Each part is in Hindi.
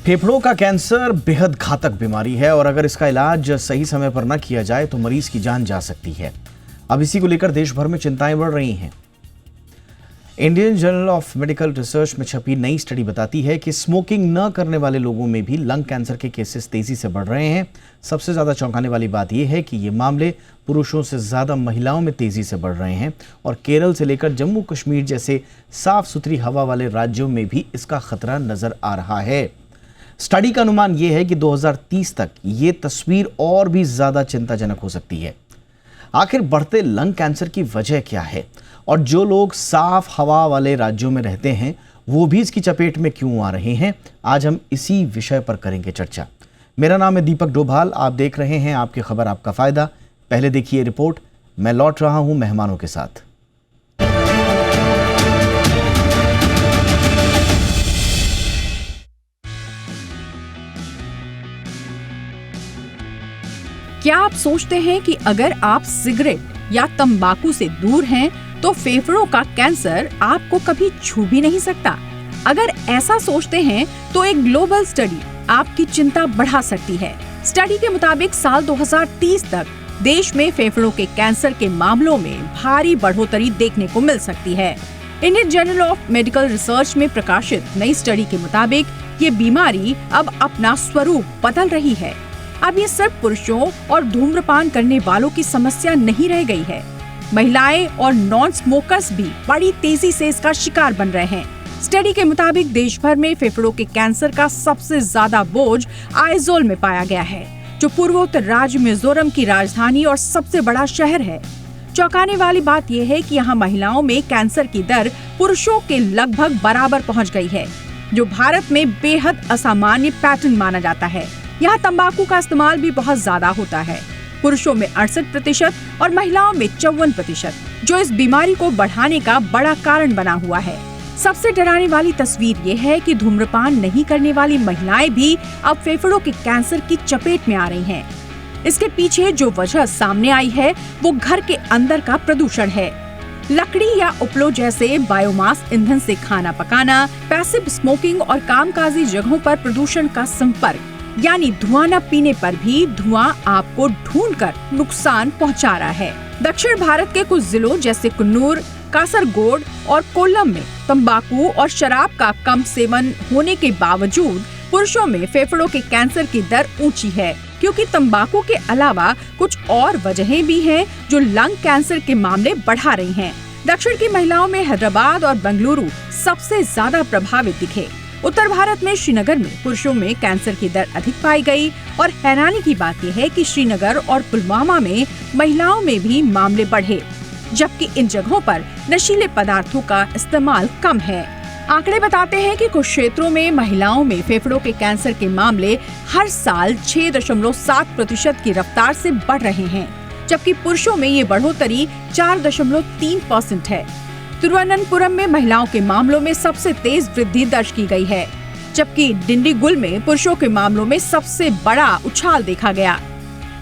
फेफड़ों का कैंसर बेहद घातक बीमारी है और अगर इसका इलाज सही समय पर न किया जाए तो मरीज की जान जा सकती है। अब इसी को लेकर देश भर में चिंताएं बढ़ रही हैं। Indian journal of medical research में छपी नई स्टडी बताती है कि स्मोकिंग न करने वाले लोगों में भी लंग कैंसर के केसेस तेजी से बढ़ रहे हैं। सबसे ज्यादा चौंकाने वाली बात यह है कि ये मामले पुरुषों से ज्यादा महिलाओं में तेजी से बढ़ रहे हैं और केरल से लेकर जम्मू कश्मीर जैसे साफ सुथरी हवा वाले राज्यों में भी इसका खतरा नजर आ रहा है। स्टडी का अनुमान यह है कि 2030 तक ये तस्वीर और भी ज्यादा चिंताजनक हो सकती है। आखिर बढ़ते लंग कैंसर की वजह क्या है और जो लोग साफ हवा वाले राज्यों में रहते हैं वो भी इसकी चपेट में क्यों आ रहे हैं, आज हम इसी विषय पर करेंगे चर्चा। मेरा नाम है दीपक डोभाल, आप देख रहे हैं आपकी खबर आपका फायदा। पहले देखिए रिपोर्ट, मैं लौट रहा हूं मेहमानों के साथ। क्या आप सोचते हैं कि अगर आप सिगरेट या तंबाकू से दूर हैं तो फेफड़ों का कैंसर आपको कभी छू भी नहीं सकता? अगर ऐसा सोचते हैं तो एक ग्लोबल स्टडी आपकी चिंता बढ़ा सकती है। स्टडी के मुताबिक साल 2030 तक देश में फेफड़ों के कैंसर के मामलों में भारी बढ़ोतरी देखने को मिल सकती है। Indian journal of medical research में प्रकाशित नई स्टडी के मुताबिक ये बीमारी अब अपना स्वरूप बदल रही है। अब ये सिर्फ पुरुषों और धूम्रपान करने वालों की समस्या नहीं रह गई है। महिलाएं और नॉन स्मोकर्स भी बड़ी तेजी से इसका शिकार बन रहे हैं। स्टडी के मुताबिक देश भर में फेफड़ों के कैंसर का सबसे ज्यादा बोझ आइजोल में पाया गया है, जो पूर्वोत्तर राज्य मिजोरम की राजधानी और सबसे बड़ा शहर है। चौंकाने वाली बात यह है कि यहाँ महिलाओं में कैंसर की दर पुरुषों के लगभग बराबर पहुँच गई है, जो भारत में बेहद असामान्य पैटर्न माना जाता है। यहाँ तंबाकू का इस्तेमाल भी बहुत ज्यादा होता है, पुरुषों में 68% और महिलाओं में 54%, जो इस बीमारी को बढ़ाने का बड़ा कारण बना हुआ है। सबसे डराने वाली तस्वीर ये है कि धूम्रपान नहीं करने वाली महिलाएं भी अब फेफड़ों के कैंसर की चपेट में आ रही हैं। इसके पीछे जो वजह सामने आई है वो घर के अंदर का प्रदूषण है। लकड़ी या उपलों जैसे बायोमास ईंधन से खाना पकाना, पैसिव स्मोकिंग और कामकाजी जगहों पर प्रदूषण का संपर्क यानी धुआं न पीने पर भी धुआं आपको ढूंढकर नुकसान पहुंचा रहा है। दक्षिण भारत के कुछ जिलों जैसे कुन्नूर, कासरगोड और कोल्लम में तंबाकू और शराब का कम सेवन होने के बावजूद पुरुषों में फेफड़ों के कैंसर की दर ऊंची है, क्योंकि तंबाकू के अलावा कुछ और वजहें भी हैं जो लंग कैंसर के मामले बढ़ा रही हैं। दक्षिण की महिलाओं में हैदराबाद और बेंगलुरु सबसे ज्यादा प्रभावित दिखे। उत्तर भारत में श्रीनगर में पुरुषों में कैंसर की दर अधिक पाई गई और हैरानी की बात यह है कि श्रीनगर और पुलवामा में महिलाओं में भी मामले बढ़े, जबकि इन जगहों पर नशीले पदार्थों का इस्तेमाल कम है। आंकड़े बताते हैं कि कुछ क्षेत्रों में महिलाओं में फेफड़ों के कैंसर के मामले हर साल 6.7% की रफ्तार से बढ़ रहे हैं, जबकि पुरुषों में ये बढ़ोतरी 4.3% है। तिरुवनंतपुरम में महिलाओं के मामलों में सबसे तेज वृद्धि दर्ज की गई है, जबकि डिंडीगुल में पुरुषों के मामलों में सबसे बड़ा उछाल देखा गया।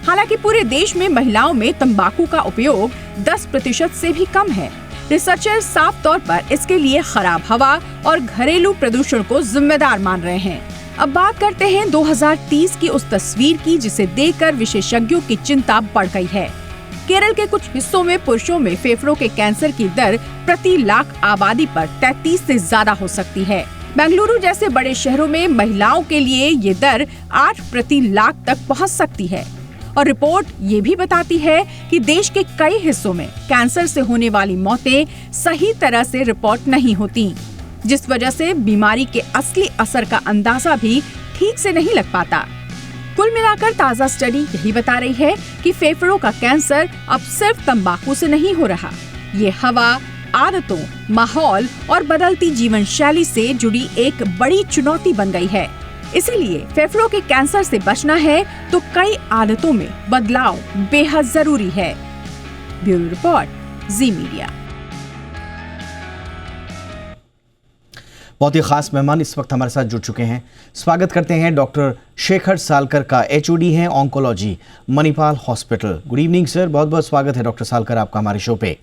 हालांकि पूरे देश में महिलाओं में तंबाकू का उपयोग 10% से भी कम है। रिसर्चर्स साफ तौर पर इसके लिए खराब हवा और घरेलू प्रदूषण को जिम्मेदार मान रहे हैं। अब बात करते हैं 2030 की उस तस्वीर की जिसे देखकर विशेषज्ञों की चिंता बढ़ गई है। केरल के कुछ हिस्सों में पुरुषों में फेफड़ों के कैंसर की दर प्रति लाख आबादी पर 33 से ज्यादा हो सकती है। बेंगलुरु जैसे बड़े शहरों में महिलाओं के लिए ये दर 8 प्रति लाख तक पहुंच सकती है। और रिपोर्ट ये भी बताती है कि देश के कई हिस्सों में कैंसर से होने वाली मौतें सही तरह से रिपोर्ट नहीं होती, जिस वजह से बीमारी के असली असर का अंदाजा भी ठीक से नहीं लग पाता। कुल मिलाकर ताज़ा स्टडी यही बता रही है कि फेफड़ों का कैंसर अब सिर्फ तंबाकू से नहीं हो रहा। ये हवा, आदतों, माहौल और बदलती जीवन शैली से जुड़ी एक बड़ी चुनौती बन गई है। इसीलिए फेफड़ों के कैंसर से बचना है तो कई आदतों में बदलाव बेहद जरूरी है। ब्यूरो रिपोर्ट, जी मीडिया। बहुत ही खास मेहमान इस वक्त हमारे साथ जुड़ चुके हैं। स्वागत करते हैं डॉक्टर शेखर सालकर का, एचओडी हैं oncology, Manipal hospital. Good evening sir, बहुत बहुत स्वागत है डॉक्टर सालकर आपका हमारे शो पे।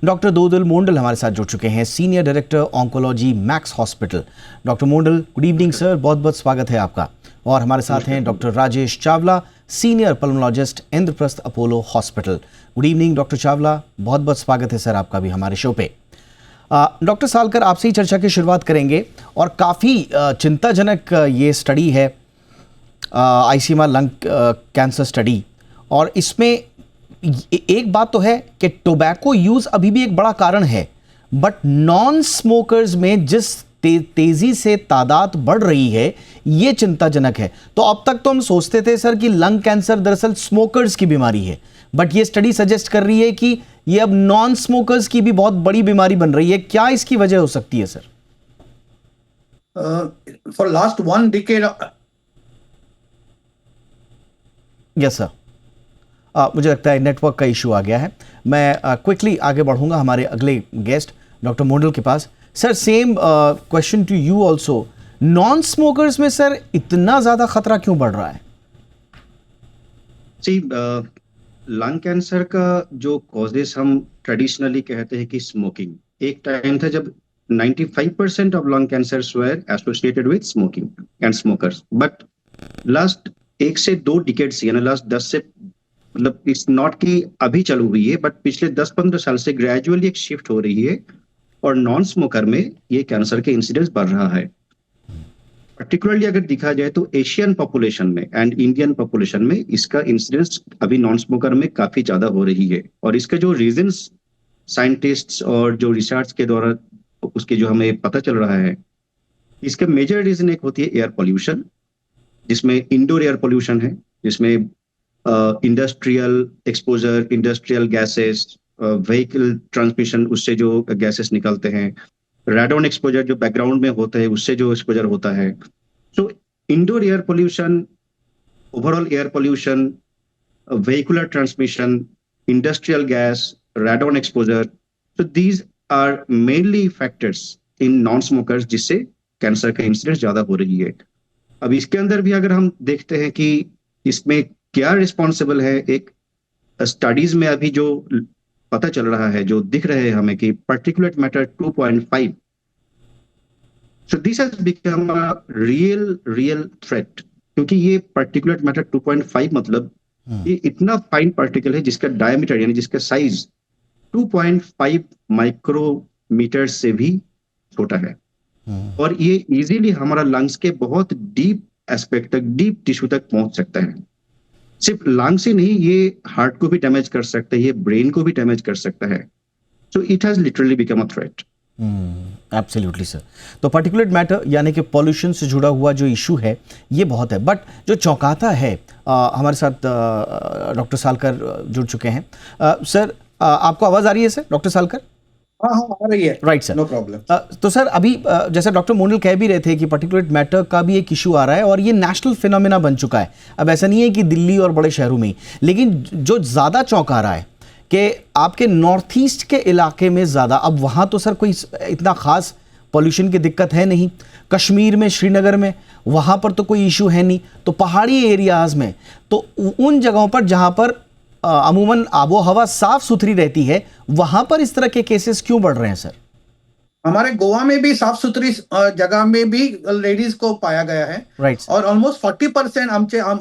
डॉक्टर दोदुल मोंडल हमारे साथ जुड़ चुके हैं, senior director oncology Max hospital. Doctor Mondal, good evening sir, बहुत बहुत स्वागत है आपका। और हमारे साथ हैं doctor Rajesh Chawla, senior pulmonologist, Indraprastha Apollo hospital. Good evening doctor Chawla, बहुत बहुत स्वागत है सर आपका भी हमारे शो पे। डॉक्टर सालकर, आपसे ही चर्चा की शुरुआत करेंगे और काफ़ी चिंताजनक ये स्टडी है, आईसीएमआर लंग कैंसर स्टडी। और इसमें एक बात तो है कि टोबैको यूज़ अभी भी एक बड़ा कारण है, बट नॉन स्मोकर्स में जिस तेज़ी से तादाद बढ़ रही है ये चिंताजनक है। तो अब तक तो हम सोचते थे सर कि लंग कैंसर दरअसल स्मोकर्स की बीमारी है, बट ये स्टडी सजेस्ट कर रही है कि ये अब नॉन स्मोकर्स की भी बहुत बड़ी बीमारी बन रही है। क्या इसकी वजह हो सकती है sir? For last 1 decade, yes sir, मुझे लगता है नेटवर्क का इशू आ गया है। मैं क्विकली आगे बढ़ूंगा हमारे अगले गेस्ट डॉक्टर मोंडल के पास। Sir, same question to you also, non smokers में सर इतना ज्यादा खतरा क्यों बढ़ रहा है? लंग कैंसर का जो कॉजेस हम ट्रेडिशनली कहते हैं कि स्मोकिंग, एक टाइम था जब 95% of lung cancers were associated with smoking and smokers, but last 1 से 2 डिकेड्स यानी लास्ट 10 से, मतलब इट्स नॉट कि अभी चालू हुई है, बट पिछले 10-15 साल से ग्रेजुअली एक शिफ्ट हो रही है और नॉन स्मोकर में ये कैंसर के इंसिडेंस बढ़ रहा है। पर्टिकुलरली अगर देखा जाए तो एशियन पॉपुलेशन में एंड इंडियन पॉपुलेशन में इसका इंसिडेंस अभी नॉन स्मोकर में काफी ज्यादा हो रही है। और इसके जो रीजंस साइंटिस्ट्स और जो रिसर्च के द्वारा उसके जो हमें पता चल रहा है, इसका मेजर रीजन एक होती है एयर पोल्यूशन, जिसमें इंडोर एयर पोल्यूशन है, जिसमें industrial exposure, industrial gases, vehicle transmission, उससे जो गैसेस निकलते हैं, रेडोन एक्सपोजर जो बैकग्राउंड में होता है उससे जो एक्सपोजर होता है। So indoor air pollution, overall air pollution, vehicular transmission, industrial gas, radon exposure, so these are mainly factors in non smokers जिससे कैंसर का इंसिडेंस ज्यादा हो रही है। अब इसके अंदर भी अगर हम देखते हैं कि इसमें क्या रिस्पॉन्सिबल है, एक स्टडीज में अभी जो पता चल रहा है, जो दिख रहे हैं हमें कि particulate matter 2.5, so this has become a real threat, क्योंकि ये पार्टिकुलेट मैटर 2.5 मतलब ये इतना फाइन पार्टिकल है जिसका डायमीटर यानी जिसका साइज 2.5 माइक्रोमीटर से भी छोटा है, और ये इजीली हमारा लंग्स के बहुत डीप एस्पेक्ट तक, डीप टिश्यू तक पहुंच सकता है। सिर्फ लंग्स ही नहीं, ये हार्ट को भी डैमेज कर सकता है, ये ब्रेन को भी डैमेज कर सकता है। So it has literally become a threat. Absolutely sir. तो पार्टिकुलेट मैटर यानी कि पॉल्यूशन से जुड़ा हुआ जो इशू है ये बहुत है, बट जो चौंकाता है, हमारे साथ डॉक्टर सालकर जुड़ चुके हैं। सर, आपको आवाज़ आ रही है सर डॉक्टर सालकर? हाँ आ रही है। Right sir, no problem. तो सर अभी जैसे डॉक्टर मोंडल कह भी रहे थे कि पार्टिकुलेट मैटर का भी एक इशू आ रहा है और ये नेशनल फिनोमेना बन चुका है। अब ऐसा नहीं है कि दिल्ली और बड़े शहरों में ही, लेकिन जो ज़्यादा चौंका रहा है कि आपके नॉर्थ ईस्ट के इलाके में ज़्यादा, अब वहाँ तो सर कोई इतना ख़ास पॉल्यूशन की दिक्कत है नहीं, कश्मीर में, श्रीनगर में, वहाँ पर तो कोई इशू है नहीं, तो पहाड़ी एरियाज़ में, तो उन जगहों पर जहाँ पर अमूमन आबो हवा साफ सुथरी रहती है, वहां पर इस तरह के केसेस क्यों बढ़ रहे हैं सर? हमारे गोवा में भी साफ सुथरी जगह में भी लेडीज को पाया गया है। राइट। और ऑलमोस्ट 40%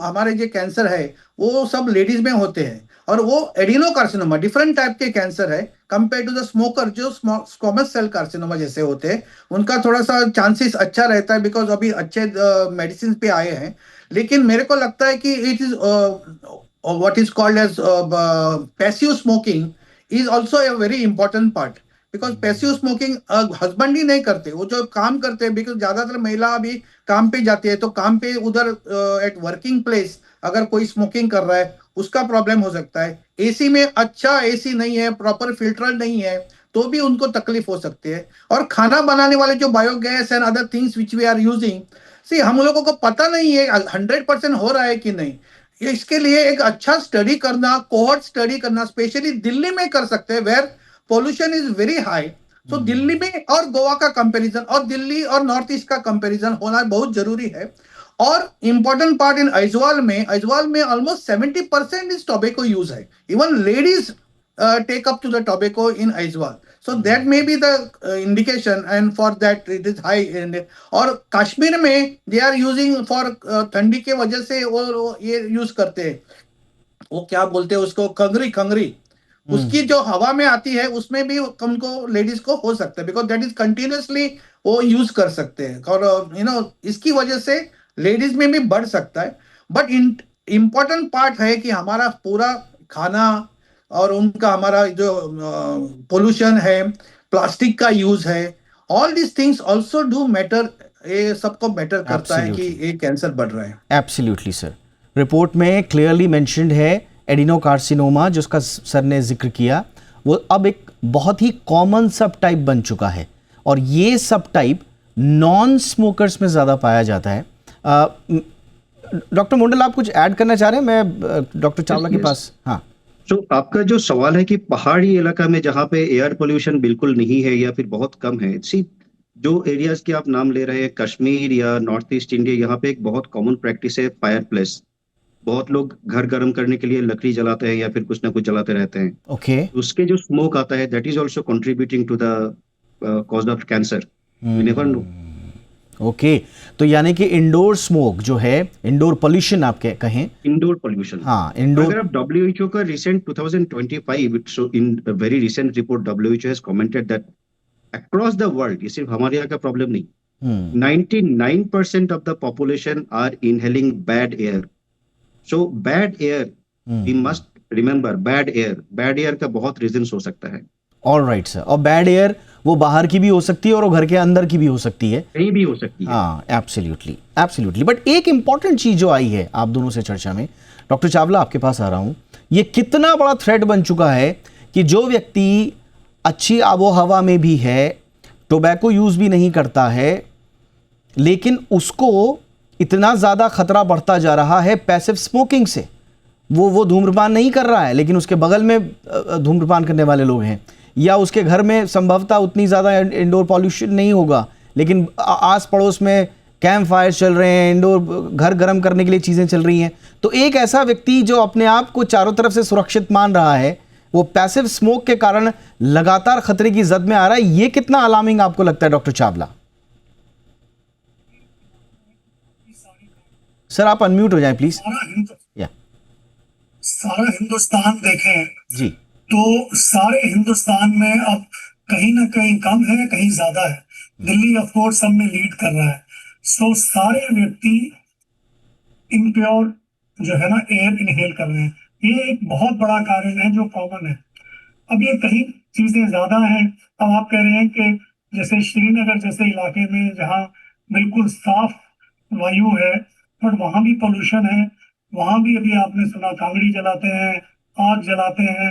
हमारे जो कैंसर है वो सब लेडीज में होते हैं, और वो एडिनोकार्सिनोमा डिफरेंट टाइप के कैंसर है कंपेयर टू द स्मोकर, जो स्क्वैमस सेल कार्सिनोमा जैसे होते हैं, उनका थोड़ा सा चांसेस अच्छा रहता है बिकॉज अभी अच्छे मेडिसिन पे आए हैं। लेकिन मेरे को लगता है कि it is what is called as passive smoking is also a very important part, because passive smoking husband ही नहीं करते, वो जो काम करते हैं, बिकॉज ज्यादातर महिला अभी काम पे जाती है, तो काम पे उधर एट वर्किंग प्लेस अगर कोई स्मोकिंग कर रहा है उसका प्रॉब्लम हो सकता है। एसी में अच्छा एसी नहीं है, प्रॉपर फिल्टर नहीं है, तो भी उनको तकलीफ हो सकती है। और खाना बनाने वाले जो biogas and other things which we are using, see हम लोगों को पता नहीं है 100% हो रहा है कि नहीं। इसके लिए एक अच्छा स्टडी करना, कोहॉर्ट स्टडी करना, स्पेशली दिल्ली में कर सकते हैं where pollution is very high, so Delhi में और गोवा का कंपैरिजन और दिल्ली और नॉर्थ ईस्ट का कंपैरिजन होना बहुत जरूरी है। और इम्पोर्टेंट पार्ट इन आइजवाल में ऑलमोस्ट 70% इज टोबैको यूज है। Even ladies take up to the tobacco in Aizawl. So that may be the indication, and for that it is high. And और कश्मीर में they are using for ठंडी के वजह से वो ये यूज करते हैं, वो क्या बोलते हैं उसको, खंगरी उसकी जो हवा में आती है उसमें भी उनको लेडीज को हो सकता है, बिकॉज दैट इज कंटिन्यूसली वो यूज कर सकते हैं और इसकी वजह से लेडीज में भी बढ़ सकता है। बट इम्पोर्टेंट पार्ट है कि हमारा पूरा खाना और उनका हमारा जो पोल्यूशन है, प्लास्टिक का यूज है, all this things also do matter, ये सबको मैटर करता है कि ये कैंसर बढ़ रहा है। एब्सोल्युटली सर, रिपोर्ट में क्लियरली मेंशन्ड है एडिनोकार्सिनोमा, जिसका सर ने जिक्र किया, वो अब एक बहुत ही कॉमन सब टाइप बन चुका है और ये सब टाइप नॉन स्मोकर्स में ज़्यादा पाया जाता है। डॉक्टर मंडल, आप कुछ ऐड करना चाह रहे हैं? मैं डॉक्टर चावला के पास। हाँ, तो आपका जो सवाल है कि पहाड़ी इलाका में जहाँ पे एयर पोल्यूशन बिल्कुल नहीं है या फिर बहुत कम है, सी जो एरियाज के आप नाम ले रहे हैं, कश्मीर या नॉर्थ ईस्ट इंडिया, यहाँ पे एक बहुत कॉमन प्रैक्टिस है फायर प्लेस। बहुत लोग घर गर्म करने के लिए लकड़ी जलाते हैं या फिर कुछ ना कुछ जलाते रहते हैं। ओके। उसके जो स्मोक आता है, that is also contributing to the cause of cancer. We never know. Okay, तो यानी कि इंडोर स्मोक जो है, इंडोर पोल्यूशन आप कहें, इंडोर पोल्यूशन, हाँ इंडोर। अगर आप WHO का recent 2025, so in very recent report WHO has commented that across the world, ये सिर्फ हमारे यहाँ का प्रॉब्लम नहीं, 99% of the population are inhaling bad air. So bad air, we must remember, bad air का बहुत रीजंस हो सकता है। ऑलराइट सर, और बैड एयर वो बाहर की भी हो सकती है और वो घर के अंदर की भी हो सकती है, कहीं भी हो सकती है। हाँ, एब्सोल्युटली। बट एक इंपॉर्टेंट चीज जो आई है आप दोनों से चर्चा में, डॉक्टर चावला आपके पास आ रहा हूं, ये कितना बड़ा थ्रेट बन चुका है कि जो व्यक्ति अच्छी आबो हवा में भी है, टोबैको यूज भी नहीं करता है, लेकिन उसको इतना ज्यादा खतरा बढ़ता जा रहा है पैसिव स्मोकिंग से। वो धूम्रपान नहीं कर रहा है, लेकिन उसके बगल में धूम्रपान करने वाले लोग हैं, या उसके घर में संभवतः उतनी ज़्यादा इंडोर पॉल्यूशन नहीं होगा, लेकिन आस पड़ोस में कैंप फायर चल रहे हैं, इंडोर घर गर्म करने के लिए चीज़ें चल रही हैं। तो एक ऐसा व्यक्ति जो अपने आप को चारों तरफ से सुरक्षित मान रहा है, वो पैसिव स्मोक के कारण लगातार खतरे की जद में आ रहा है। ये कितना अलार्मिंग आपको लगता है डॉक्टर चावला? सर आप अनम्यूट हो जाएं प्लीज। सारा हिंदुस्तान देखें जी, तो सारे हिंदुस्तान में अब कहीं ना कहीं कम है, कहीं ज्यादा है। दिल्ली ऑफ कोर्स सब में लीड कर रहा है। सो सारे व्यक्ति इम्प्योर जो है ना एयर इनहेल कर रहे हैं। ये एक बहुत बड़ा कारण है जो कॉमन है। अब ये कहीं चीजें ज्यादा हैं। अब आप कह रहे हैं कि जैसे श्रीनगर जैसे इलाके में जहाँ बिल्कुल साफ वायु है, बट वहां भी पोल्यूशन है। वहां भी अभी आपने सुना कांगड़ी जलाते हैं, आग जलाते हैं,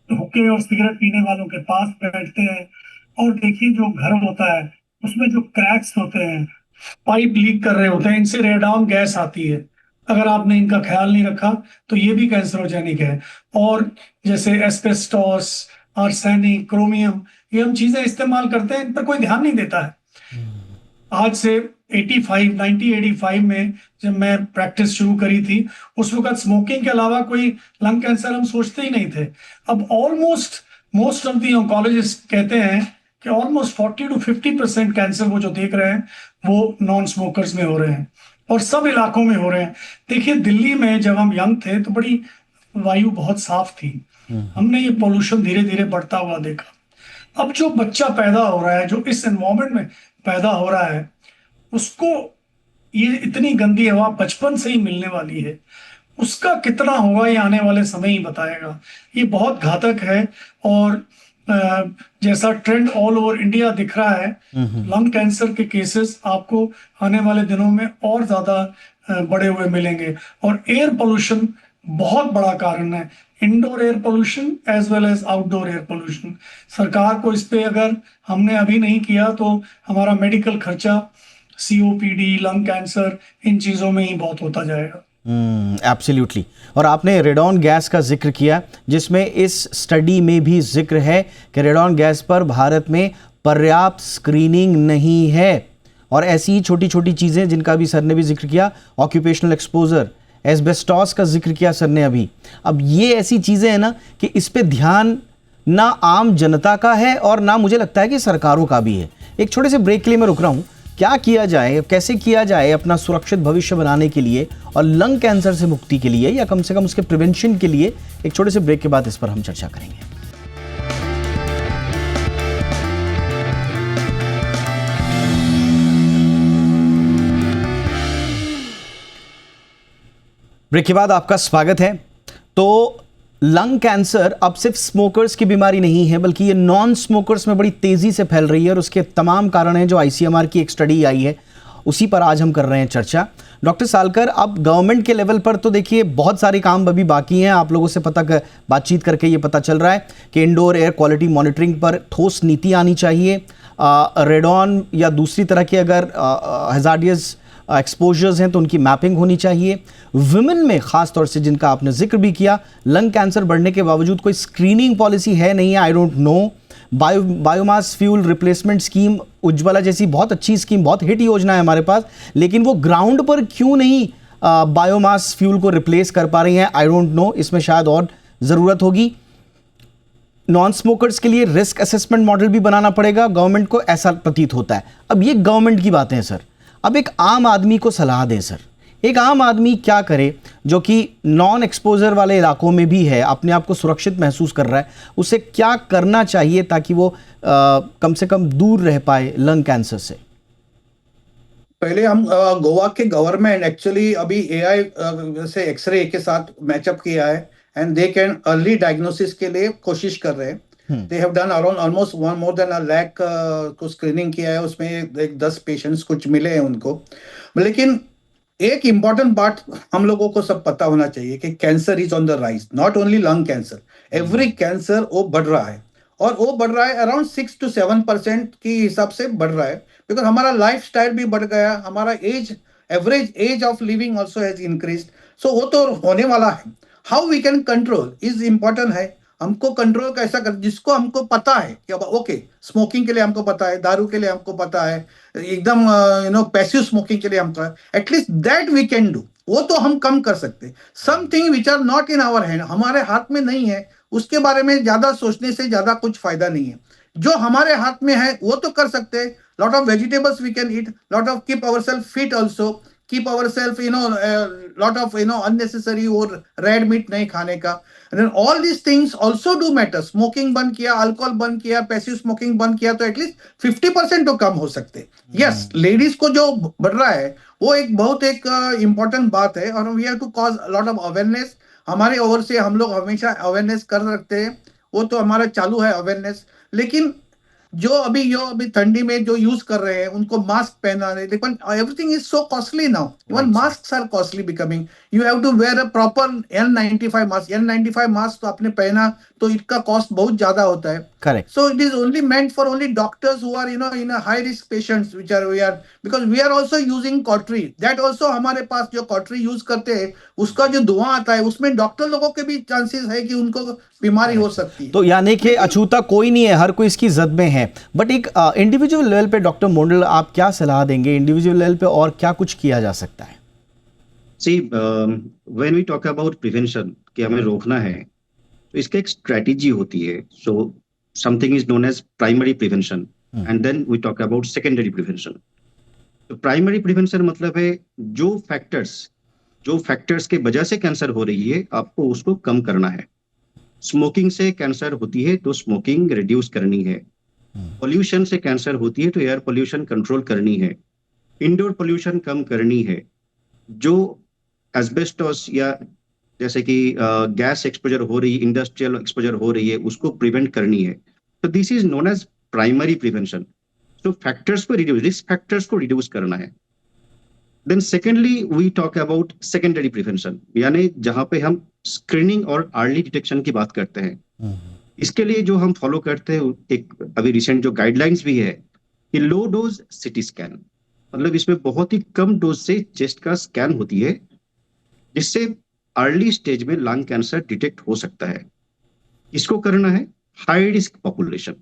हुक्के और सिगरेट पीने वालों के पास बैठते हैं। और देखिए जो घर होता है उसमें जो क्रैक्स होते हैं, पाइप लीक कर रहे होते हैं, इनसे रेडॉन गैस आती है। अगर आपने इनका ख्याल नहीं रखा तो ये भी कैंसरोजेनिक है। और जैसे एस्बेस्टोस, आर्सेनिक, क्रोमियम, ये हम चीजें इस्तेमाल करते हैं, इन पर कोई ध्यान नहीं देता है। आज से 1985 में जब मैं प्रैक्टिस शुरू करी थी, उस वक्त स्मोकिंग के अलावा कोई लंग कैंसर हम सोचते ही नहीं थे। अब मोस्ट ऑफ दी ऑन्कोलॉजिस्ट कहते हैं कि ऑलमोस्ट 40 to 50% कैंसर वो जो देख रहे हैं वो नॉन स्मोकर्स में हो रहे हैं और सब इलाकों में हो रहे हैं। देखिए दिल्ली में जब हम यंग थे तो बड़ी वायु बहुत साफ थी, हमने ये पोल्यूशन धीरे धीरे बढ़ता हुआ देखा। अब जो बच्चा पैदा हो रहा है, जो इस एनवायरमेंट में पैदा हो रहा है, उसको ये इतनी गंदी हवा बचपन से ही मिलने वाली है। उसका कितना होगा ये आने वाले समय ही बताएगा। ये बहुत घातक है। और जैसा ट्रेंड ऑल ओवर इंडिया दिख रहा है, लंग कैंसर के केसेस आपको आने वाले दिनों में और ज्यादा बढ़े हुए मिलेंगे। और एयर पोल्यूशन बहुत बड़ा कारण है, indoor air pollution as well as outdoor air pollution. सरकार को इस पे अगर हमने अभी नहीं किया तो हमारा मेडिकल खर्चा COPD, लंग कैंसर, इन चीजों में ही बहुत होता जाएगा। एब्सोल्युटली। और आपने रेडॉन गैस का जिक्र किया, जिसमें इस स्टडी में भी जिक्र है कि रेडॉन गैस पर भारत में पर्याप्त स्क्रीनिंग नहीं है। और ऐसी ही छोटी छोटी चीज़ें जिनका भी सर ने भी जिक्र किया, ऑक्यूपेशनल एक्सपोजर, एस्बेस्टॉस का जिक्र किया सर ने अभी। अब ये ऐसी चीज़ें हैं ना कि इस पे ध्यान ना आम जनता का है और ना मुझे लगता है कि सरकारों का भी है। एक छोटे से ब्रेक के लिए मैं रुक रहा हूँ। क्या किया जाए, कैसे किया जाए अपना सुरक्षित भविष्य बनाने के लिए और लंग कैंसर से मुक्ति के लिए, या कम से कम उसके प्रिवेंशन के लिए, एक छोटे से ब्रेक के बाद इस पर हम चर्चा करेंगे। ब्रेक के बाद आपका स्वागत है। तो लंग कैंसर अब सिर्फ स्मोकर्स की बीमारी नहीं है, बल्कि ये नॉन स्मोकर्स में बड़ी तेजी से फैल रही है और उसके तमाम कारण हैं जो आईसीएमआर की एक स्टडी आई है, उसी पर आज हम कर रहे हैं चर्चा। डॉक्टर सालकर, अब गवर्नमेंट के लेवल पर तो देखिए बहुत सारे काम अभी बाकी हैं। आप लोगों से बातचीत करके ये पता चल रहा है कि इंडोर एयर क्वालिटी मॉनिटरिंग पर ठोस नीति आनी चाहिए। रेडॉन या दूसरी तरह के अगर हैजार्डियस एक्सपोजर्स हैं तो उनकी मैपिंग होनी चाहिए। विमेन में खास तौर से, जिनका आपने जिक्र भी किया, लंग कैंसर बढ़ने के बावजूद कोई स्क्रीनिंग पॉलिसी है नहीं है, I don't know. Biomass fuel replacement scheme, Ujjwala जैसी बहुत अच्छी स्कीम, बहुत हिट योजना है हमारे पास, लेकिन वो ग्राउंड पर क्यों नहीं बायोमास फ्यूल को रिप्लेस कर पा रही हैं, आई डोंट नो। इसमें शायद और ज़रूरत होगी। नॉन स्मोकर्स के लिए रिस्क असेसमेंट मॉडल भी बनाना पड़ेगा गवर्नमेंट को, ऐसा प्रतीत होता है। अब ये गवर्नमेंट की बातें हैं सर। अब एक आम आदमी को सलाह दें सर, एक आम आदमी क्या करे जो कि नॉन एक्सपोजर वाले इलाकों में भी है, अपने आप को सुरक्षित महसूस कर रहा है, उसे क्या करना चाहिए ताकि वो कम से कम दूर रह पाए लंग कैंसर से? पहले हम गोवा के गवर्नमेंट एक्चुअली अभी एआई से एक्सरे के साथ मैचअप किया है and they can early diagnosis के लिए कोशिश कर रहे हैं। They have done around almost more than 1 lakh को स्क्रीनिंग किया है, उसमें एक 10 पेशेंट्स कुछ मिले हैं उनको। लेकिन एक इम्पॉर्टेंट बात हम लोगों को सब पता होना चाहिए कि cancer is on the rise, not only lung cancer, every cancer वो बढ़ रहा है, और वो बढ़ रहा है अराउंड 6 to 7% की हिसाब से बढ़ रहा है, बिकॉज हमारा लाइफ स्टाइल भी बढ़ गया, हमारा average age of living also has increase. So वो तो होने वाला है। How we can control is important है। हमको कंट्रोल कैसा कर, जिसको हमको पता है कि ओके स्मोकिंग के लिए हमको पता है, दारू के लिए हमको पता है, एकदम पैसिव स्मोकिंग के लिए हमको at least that we can do, वो तो हम कम कर सकते। Something which are not in our hand, हमारे हाथ में नहीं है, उसके बारे में ज्यादा सोचने से ज्यादा कुछ फायदा नहीं है। जो हमारे हाथ में है वो तो कर सकते हैं। Lot of vegetables we can eat, lot of keep ourself fit also, keep ourself lot of unnecessary और रेड मीट नहीं खाने का। All these things also do matter. Smoking बंद किया, अल्कोहल बंद किया, पैसिव स्मोकिंग बंद किया, तो एटलीस्ट 50% तो कम हो सकते। यस, लेडीज को जो बढ़ रहा है वो एक बहुत एक इंपॉर्टेंट बात है, और we have to cause lot of awareness. हमारे ओर से हम लोग हमेशा अवेयरनेस कर रखते हैं, वो तो हमारा चालू है अवेयरनेस। लेकिन जो अभी ठंडी में जो यूज कर रहे हैं उनको मास्क पहना रहे, लेकिन everything is so costly now, even mask are costly becoming. You have to wear a proper N95 mask. N95 mask तो आपने पहना तो इसका कॉस्ट बहुत ज्यादा होता है। Correct. So it is only meant for only doctors who are in a high risk patients, which are we are, because we are also using cautery, that also हमारे पास जो cautery यूज करते हैं उसका जो धुआं आता है उसमें डॉक्टर लोगों के भी चांसेस है कि उनको बीमारी हो सकती है। तो यानी कि अछूता कोई नहीं है, हर कोई इसकी जद में है। बट एक इंडिविजुअल लेवल पे डॉक्टर मोंडल, आप क्या सलाह देंगे इंडिविजुअल लेवल पे, और क्या कुछ किया जा सकता है? See, when we talk about prevention, कि हमें रोकना है, तो इसका एक स्ट्रेटेजी होती है। So something is known as primary prevention, and then we talk about secondary prevention. तो primary prevention मतलब है जो फैक्टर्स के वजह से कैंसर हो रही है, आपको उसको कम करना है। स्मोकिंग से कैंसर होती है तो स्मोकिंग रिड्यूस करनी है। पोल्यूशन से कैंसर होती है तो एयर पोल्यूशन कंट्रोल करनी है। इंडोर पोल्यूशन कम करनी है। जो एस्बेस्टोस या जैसे कि गैस एक्सपोजर हो रही है, इंडस्ट्रियल एक्सपोजर हो रही है, उसको प्रिवेंट करनी है। तो this is known as primary prevention. तो फैक्टर्स को रिड्यूस, रिस्क फैक्टर्स को रिड्यूस करना है। Then secondly we talk about secondary prevention, यानी जहां पे हम स्क्रीनिंग और अर्ली डिटेक्शन की बात करते हैं। इसके लिए जो हम फॉलो करते हैं, एक अभी रिसेंट जो गाइडलाइंस भी है कि लो डोज सिटी स्कैन, मतलब इसमें बहुत ही कम डोज से चेस्ट का स्कैन होती है, जिससे अर्ली स्टेज में लंग कैंसर डिटेक्ट हो सकता है। इसको करना है high risk population.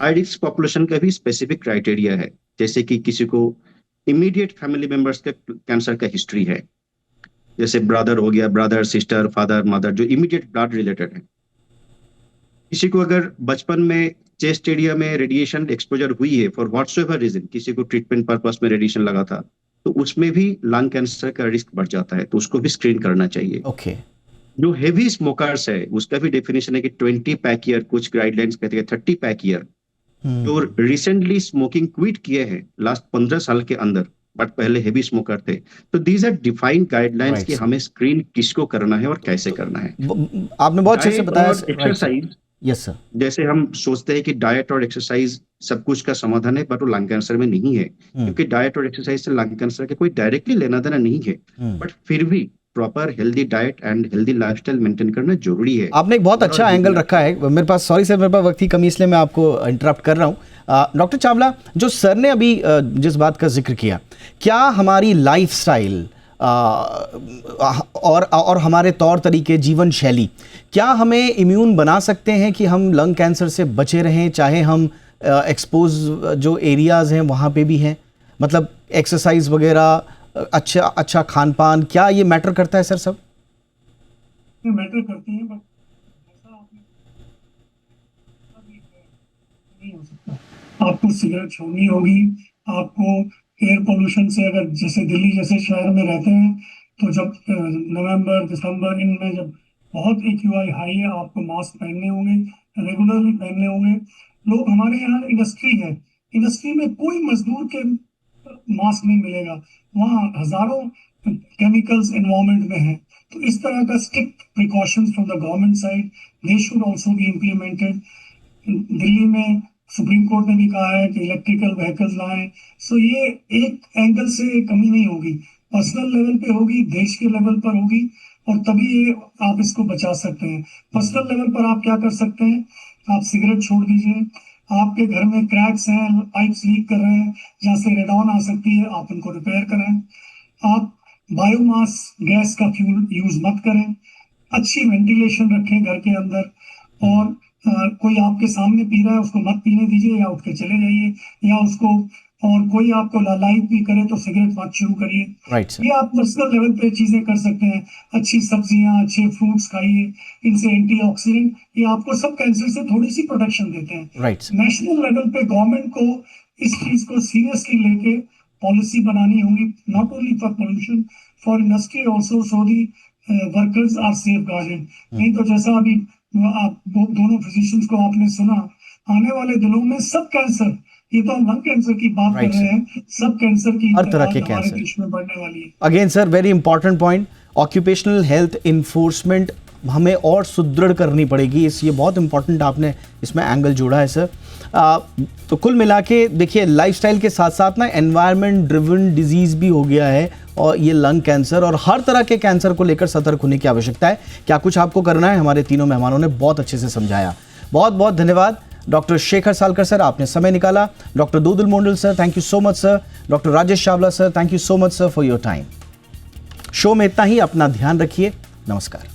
High risk population का भी स्पेसिफिक क्राइटेरिया है, जैसे कि किसी को इमीडिएट फैमिली मेंबर्स के कैंसर का हिस्ट्री है, जैसे ब्रदर हो गया, ब्रदर सिस्टर फादर मदर, जो इमीडिएट ब्लड रिलेटेड है। किसी को अगर बचपन में चेस्ट एरिया में रेडिएशन एक्सपोजर हुई है फॉर व्हाटसोएवर रीजन, किसी को ट्रीटमेंट पर्पस में रेडिएशन लगा था, तो उसमें भी लंग कैंसर का रिस्क बढ़ जाता है, तो उसको भी स्क्रीन करना चाहिए। ओके। जो हेवी स्मोकर्स है उसका भी डेफिनेशन है कि 20 पैक ईयर, कुछ गाइडलाइंस कहते हैं 30 पैक ईयर। जो रिसेंटली स्मोकिंग क्विट किए हैं लास्ट 15 साल के अंदर, बट पहले हेवी स्मोकर थे, तो दीज आर डिफाइंड गाइडलाइंस कि हमें स्क्रीन किसको करना है और कैसे करना है। आपने बहुत अच्छे से बताया। Exercise, yes sir. जैसे हम सोचते हैं कि डाइट और एक्सरसाइज सब कुछ का समाधान है, बट वो लंग कैंसर में नहीं है, क्योंकि डाइट और एक्सरसाइज से लंग कैंसर के कोई डायरेक्टली लेना देना नहीं है, बट फिर भी proper healthy diet and healthy lifestyle maintain करना जरूरी है। आपने एक बहुत अच्छा एंगल रखा है। मेरे पास, सॉरी सर, मेरे पास वक्त की कमी, इसलिए मैं आपको इंटरप्ट कर रहा हूँ। डॉक्टर चावला, जो सर ने अभी जिस बात का जिक्र किया, क्या हमारी लाइफस्टाइल और हमारे तौर तरीके, जीवन शैली, क्या हमें इम्यून बना सकते हैं कि हम लंग कैंसर से बचे रहें, चाहे हम एक्सपोज जो एरियाज हैं वहाँ पे भी हैं? मतलब एक्सरसाइज वगैरह, अच्छा खान पान, क्या ये मैटर करता है सर? सब मैटर करती है, बट ऐसा आपने नहीं हो सकता। आपको सिगरेट छोड़नी होगी, आपको एयर पोल्यूशन से, अगर जैसे दिल्ली जैसे शहर में रहते हैं, तो जब नवंबर दिसंबर इनमें जब बहुत AQI हाई है, आपको मास्क पहनने होंगे, रेगुलरली पहनने होंगे। लोग, हमारे यहाँ इंडस्ट्री है, इंडस्ट्री में कोई मजदूर के मास्क नहीं मिलेगा, वहाँ हजारों केमिकल्स एनवायरमेंट में है। तो इस तरह का strict precautions from the government side, they should also be implemented. Delhi में सुप्रीम कोर्ट ने भी कहा है कि इलेक्ट्रिकल व्हीकल्स लाएं। सो ये एक एंगल से कमी नहीं होगी, पर्सनल लेवल पे होगी, देश के लेवल पर होगी, और तभी ये आप इसको बचा सकते हैं। पर्सनल लेवल पर आप क्या कर सकते हैं? आप सिगरेट छोड़ दीजिए। आपके घर में क्रैक्स हैं, पाइप्स लीक कर रहे हैं, जहाँ से रेडॉन आ सकती है, आप उनको रिपेयर करें। आप बायोमास गैस का फ्यूल यूज मत करें। अच्छी वेंटिलेशन रखें घर के अंदर, और कोई आपके सामने पी रहा है उसको मत पीने दीजिए, या उठ के चले जाइए, या उसको, और कोई आपको लाइट भी करे तो सिगरेट मत शुरू करिए। Right sir. ये आप पर्सनल लेवल पे चीजें कर सकते हैं। अच्छी सब्जियां, अच्छे फ्रूट्स खाइए, इनसे एंटीऑक्सीडेंट, ये आपको सब कैंसर से थोड़ी सी प्रोटेक्शन देते हैं। Right sir. नेशनल लेवल पे गवर्नमेंट को इस चीज को सीरियसली लेके पॉलिसी बनानी होगी, not only for pollution, for industry also, so the workers are safeguarded. नहीं तो जैसा अभी आप दोनों फिजिशियंस को आपने सुना, आने वाले दिनों में सब कैंसर, ये तो हम लंग कैंसर की बात कर रहे हैं, सब कैंसर की हर तरह के हमारे कैंसर देश में बढ़ने वाली है। Again sir, very important point, occupational health enforcement हमें और सुदृढ़ करनी पड़ेगी। ये बहुत इंपॉर्टेंट आपने इसमें एंगल जोड़ा है सर। तो कुल मिला के देखिए, लाइफस्टाइल के साथ साथ ना एनवायरनमेंट ड्रिवन डिजीज भी हो गया है, और ये लंग कैंसर और हर तरह के कैंसर को लेकर सतर्क होने की आवश्यकता है। क्या कुछ आपको करना है, हमारे तीनों मेहमानों ने बहुत अच्छे से समझाया। बहुत बहुत धन्यवाद डॉक्टर शेखर सालकर सर, आपने समय निकाला। Doctor Dudul Mondal sir, thank you so much sir. Doctor Rajesh Chawla sir, thank you so much sir for your time. Show में इतना ही, अपना ध्यान रखिए, नमस्कार।